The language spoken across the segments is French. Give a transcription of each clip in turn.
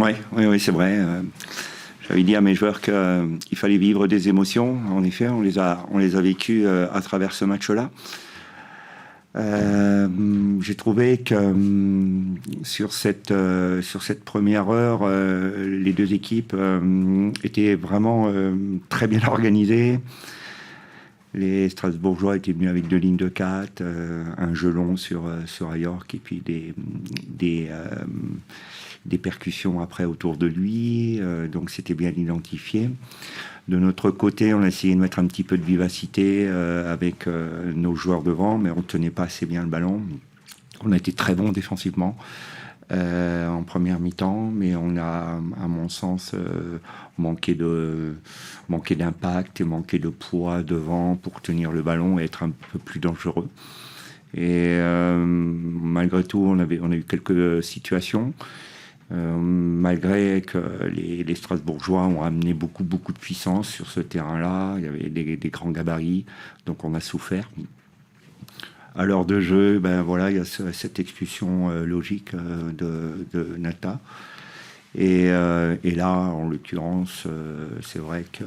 Oui, c'est vrai. J'avais dit à mes joueurs qu'il fallait vivre des émotions. En effet, on les a vécues à travers ce match-là. J'ai trouvé que sur cette première heure, les deux équipes étaient vraiment très bien organisées. Les Strasbourgeois étaient venus avec deux lignes de 4, un jeu long sur Ayork et puis des percussions après autour de lui. Donc c'était bien identifié. De notre côté, on a essayé de mettre un petit peu de vivacité avec nos joueurs devant, mais on ne tenait pas assez bien le ballon. On a été très bons défensivement en première mi-temps, mais on a, à mon sens, manqué d'impact et manqué de poids devant pour tenir le ballon et être un peu plus dangereux. Et malgré tout, on a eu quelques situations. Malgré que les Strasbourgeois ont amené beaucoup de puissance sur ce terrain-là, il y avait des grands gabarits, donc on a souffert. À l'heure de jeu, il y a cette expulsion logique de Nata. Et là, en l'occurrence, c'est vrai que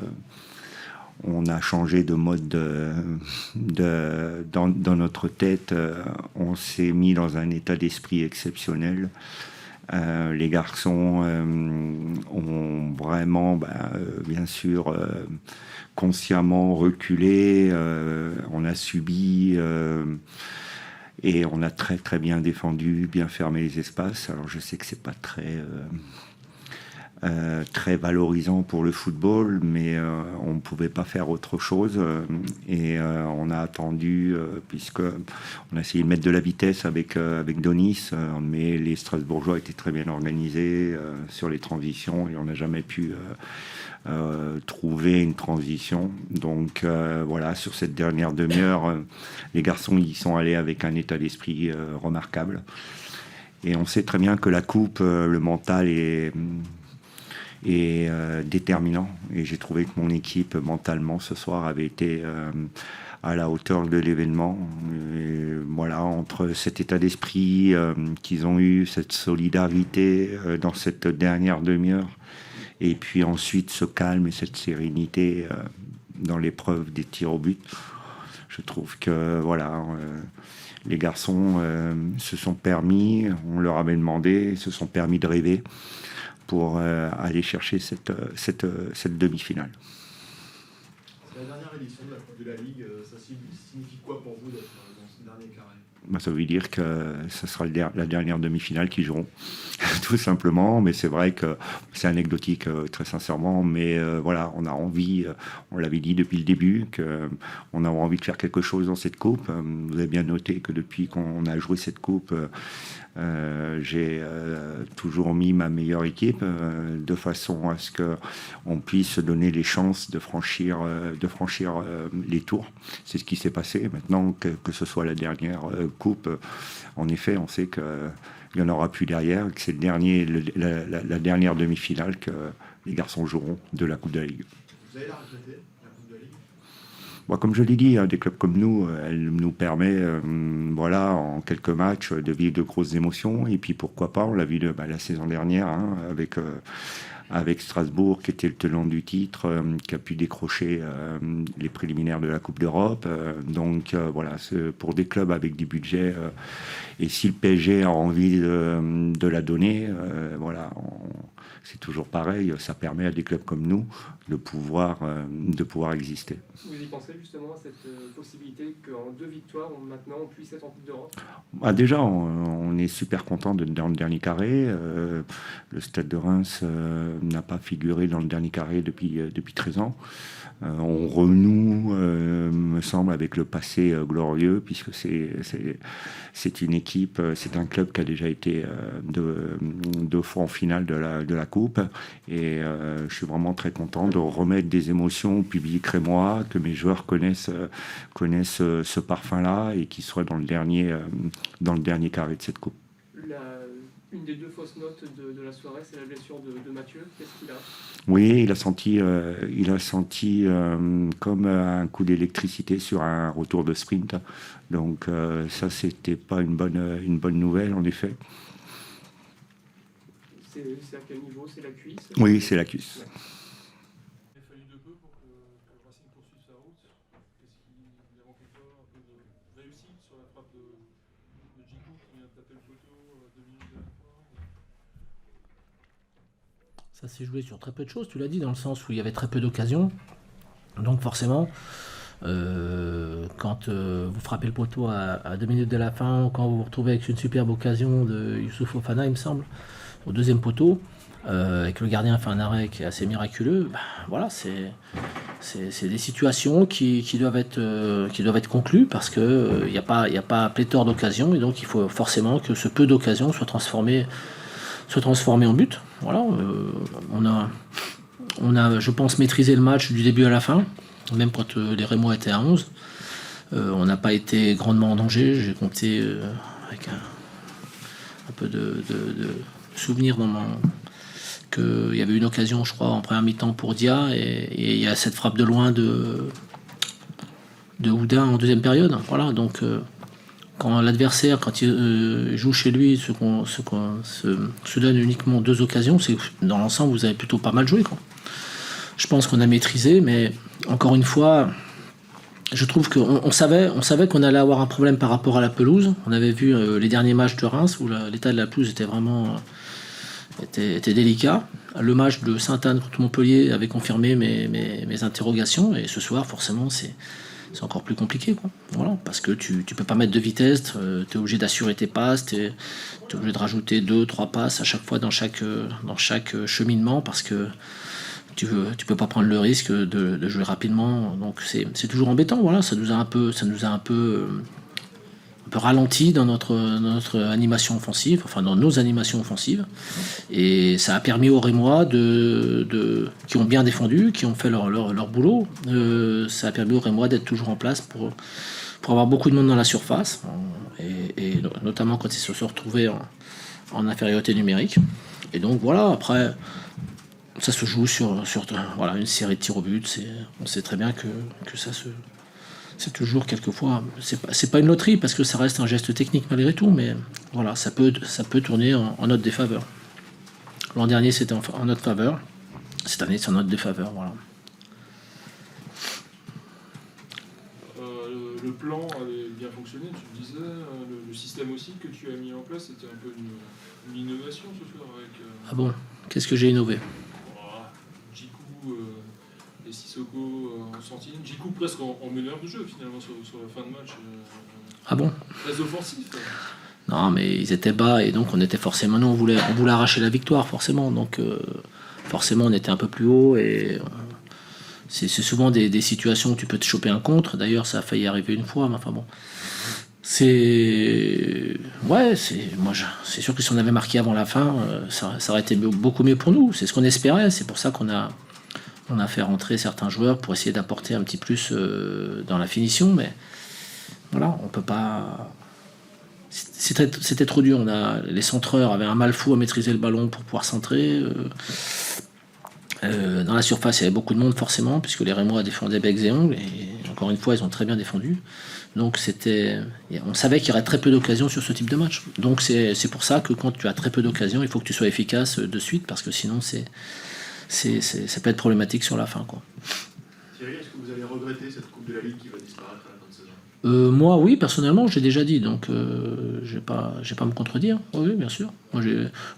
on a changé de mode dans notre tête. On s'est mis dans un état d'esprit exceptionnel. Les garçons ont vraiment, bien sûr, consciemment reculé. On a subi et on a très très bien défendu, bien fermé les espaces. Alors je sais que c'est pas très valorisant pour le football, mais on ne pouvait pas faire autre chose et on a attendu puisque on a essayé de mettre de la vitesse avec Donis, mais les Strasbourgeois étaient très bien organisés sur les transitions et on n'a jamais pu trouver une transition. Donc voilà, sur cette dernière demi-heure, les garçons y sont allés avec un état d'esprit remarquable et on sait très bien que la coupe, le mental est déterminant. Et j'ai trouvé que mon équipe, mentalement, ce soir, avait été à la hauteur de l'événement. Et voilà, entre cet état d'esprit qu'ils ont eu, cette solidarité dans cette dernière demi-heure, et puis ensuite ce calme et cette sérénité dans l'épreuve des tirs au but, je trouve que voilà... les garçons se sont permis, on leur avait demandé, se sont permis de rêver pour aller chercher cette demi-finale. C'est la dernière édition de la Coupe de la Ligue. Ça signifie quoi pour vous d'être dans ce dernier carré ? Ça veut dire que ce sera la dernière demi-finale qu'ils joueront, tout simplement. Mais c'est vrai que c'est anecdotique, très sincèrement. Mais voilà, on a envie, on l'avait dit depuis le début, qu'on a envie de faire quelque chose dans cette coupe. Vous avez bien noté que depuis qu'on a joué cette coupe, j'ai toujours mis ma meilleure équipe de façon à ce qu'on puisse se donner les chances de franchir les tours. C'est ce qui s'est passé. Maintenant, que ce soit la dernière coupe, en effet, on sait qu'il n'y en aura plus derrière, que c'est la dernière demi-finale que les garçons joueront de la Coupe de la Ligue. Vous allez la regretter, la Coupe de la Ligue ? Comme je l'ai dit, des clubs comme nous, elle nous permet, en quelques matchs, de vivre de grosses émotions. Et puis pourquoi pas, on l'a vu la saison dernière, avec Strasbourg, qui était le tenant du titre, qui a pu décrocher les préliminaires de la Coupe d'Europe. Pour des clubs avec du budget, et si le PSG a envie de la donner, c'est toujours pareil, ça permet à des clubs comme nous de pouvoir exister. Vous y pensez justement à cette possibilité qu'en 2 victoires, maintenant, on puisse être en Coupe d'Europe ? Déjà, on est super content dans le dernier carré. Le Stade de Reims n'a pas figuré dans le dernier carré depuis 13 ans. On renoue, me semble, avec le passé glorieux, puisque c'est une équipe, c'est un club qui a déjà été deux fois en finale de la Coupe. Et je suis vraiment très content de remettre des émotions au public rémois, que mes joueurs connaissent ce parfum-là et qu'ils soient dans le dernier carré de cette Coupe. Une des 2 fausses notes de la soirée, c'est la blessure de Mathieu. Qu'est-ce qu'il a ? Oui, il a senti comme un coup d'électricité sur un retour de sprint. Donc ça, c'était pas une bonne nouvelle, en effet. C'est à quel niveau? C'est la cuisse? Oui, c'est la cuisse. Il a fallu de peu pour que le Racing poursuive sa route. Est-ce qu'il a manqué quoi? Un peu de réussite sur la frappe de Djikou qui vient de taper le poteau 2 minutes de la fin? Ça s'est joué sur très peu de choses, tu l'as dit, dans le sens où il y avait très peu d'occasions. Donc forcément, quand vous frappez le poteau à 2 minutes de la fin, ou quand vous vous retrouvez avec une superbe occasion de Youssouf Fofana, il me semble, au deuxième poteau, et que le gardien fait un arrêt qui est assez miraculeux, voilà, c'est des situations qui doivent être conclues parce qu'il n'y a pas pléthore d'occasions, et donc il faut forcément que ce peu d'occasions soit transformé en but. Voilà, on a, je pense, maîtrisé le match du début à la fin, même quand les Rémois étaient à 11. On n'a pas été grandement en danger. J'ai compté avec un peu de souvenir qu'il y avait une occasion, je crois, en première mi-temps pour Dia, et il y a cette frappe de loin de Houdin en deuxième période. Voilà, donc quand l'adversaire, quand il joue chez lui, se donne uniquement 2 occasions, c'est dans l'ensemble, vous avez plutôt pas mal joué, quoi. Je pense qu'on a maîtrisé, mais encore une fois, je trouve qu'on savait qu'on allait avoir un problème par rapport à la pelouse. On avait vu les derniers matchs de Reims où l'état de la pelouse était vraiment était délicat. Le match de Sainte-Anne contre Montpellier avait confirmé mes interrogations, et ce soir, forcément, c'est encore plus compliqué, quoi. Voilà, parce que tu peux pas mettre de vitesse, tu es obligé d'assurer tes passes, tu es obligé de rajouter 2-3 passes à chaque fois dans chaque cheminement, parce que tu peux pas prendre le risque de jouer rapidement. Donc c'est toujours embêtant. Voilà, ça nous a un peu ralenti dans notre animation offensive, enfin dans nos animations offensives, et ça a permis aux Rémois qui ont bien défendu, qui ont fait leur boulot, ça a permis aux Rémois d'être toujours en place pour avoir beaucoup de monde dans la surface, et notamment quand ils se sont retrouvés en infériorité numérique. Et donc voilà, après ça se joue sur voilà, une série de tirs au but. On sait très bien que c'est toujours quelquefois, c'est pas une loterie parce que ça reste un geste technique malgré tout, mais voilà, ça peut tourner en notre défaveur. L'an dernier c'était en notre faveur, cette année c'est en notre défaveur. Voilà. Le plan avait bien fonctionné, tu le disais, le système aussi que tu as mis en place, c'était un peu une innovation ce soir avec... Ah bon, qu'est-ce que j'ai innové? Djikou et Sissoko en sentinelle. Djikou presque en meneur de jeu finalement sur la fin de match. Ah bon? Très offensif. Non, mais ils étaient bas, et donc on était forcément, nous on voulait arracher la victoire forcément, donc forcément on était un peu plus haut, et c'est souvent des situations où tu peux te choper un contre. D'ailleurs ça a failli arriver une fois, mais enfin bon. C'est sûr que si on avait marqué avant la fin, ça aurait été beaucoup mieux pour nous. C'est ce qu'on espérait. C'est pour ça qu'on a fait rentrer certains joueurs pour essayer d'apporter un petit plus dans la finition. Mais voilà, on peut pas. C'était trop dur. Les centreurs avaient un mal fou à maîtriser le ballon pour pouvoir centrer. Dans la surface, il y avait beaucoup de monde forcément, puisque les Rémois défendaient becs et ongles, et encore une fois, ils ont très bien défendu. Donc on savait qu'il y aurait très peu d'occasions sur ce type de match. Donc c'est pour ça que quand tu as très peu d'occasions, il faut que tu sois efficace de suite, parce que sinon ça peut être problématique sur la fin, quoi. Thierry, est-ce que vous allez regretter cette Coupe de la Ligue qui va disparaître à la fin de saison? Moi, oui, personnellement, j'ai déjà dit, donc je vais pas me contredire. Oui, bien sûr. Moi,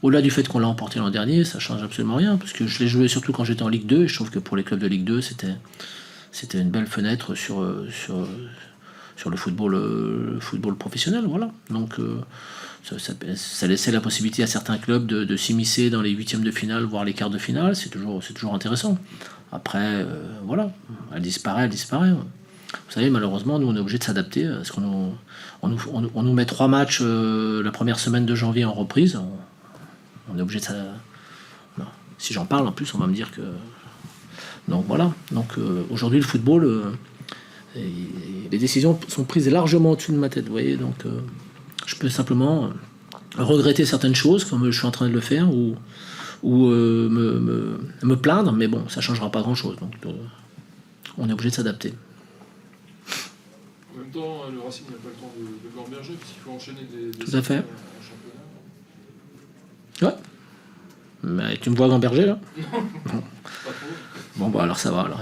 au-delà du fait qu'on l'a emporté l'an dernier, ça change absolument rien, parce que je l'ai joué surtout quand j'étais en Ligue 2, et je trouve que pour les clubs de Ligue 2, c'était une belle fenêtre sur le football professionnel, voilà. Donc ça laissait la possibilité à certains clubs de s'immiscer dans les huitièmes de finale, voire les quarts de finale. C'est toujours intéressant. Après, voilà, elle disparaît. Vous savez, malheureusement, nous on est obligé de s'adapter, parce qu'on nous met 3 matchs la première semaine de janvier en reprise. On est obligé de s'adapter. Si j'en parle, en plus, on va me dire que... Donc voilà. Donc aujourd'hui, le football... les décisions sont prises largement au-dessus de ma tête, vous voyez, donc je peux simplement regretter certaines choses comme je suis en train de le faire, ou me plaindre, mais bon, ça changera pas grand-chose, donc on est obligé de s'adapter. En même temps, le Racing n'a pas le temps de gamberger, parce qu'il faut enchaîner des Tout à fait. en championnat. Ouais. Mais tu me vois Gamberger là? Pas trop. Bon, bah alors ça va alors.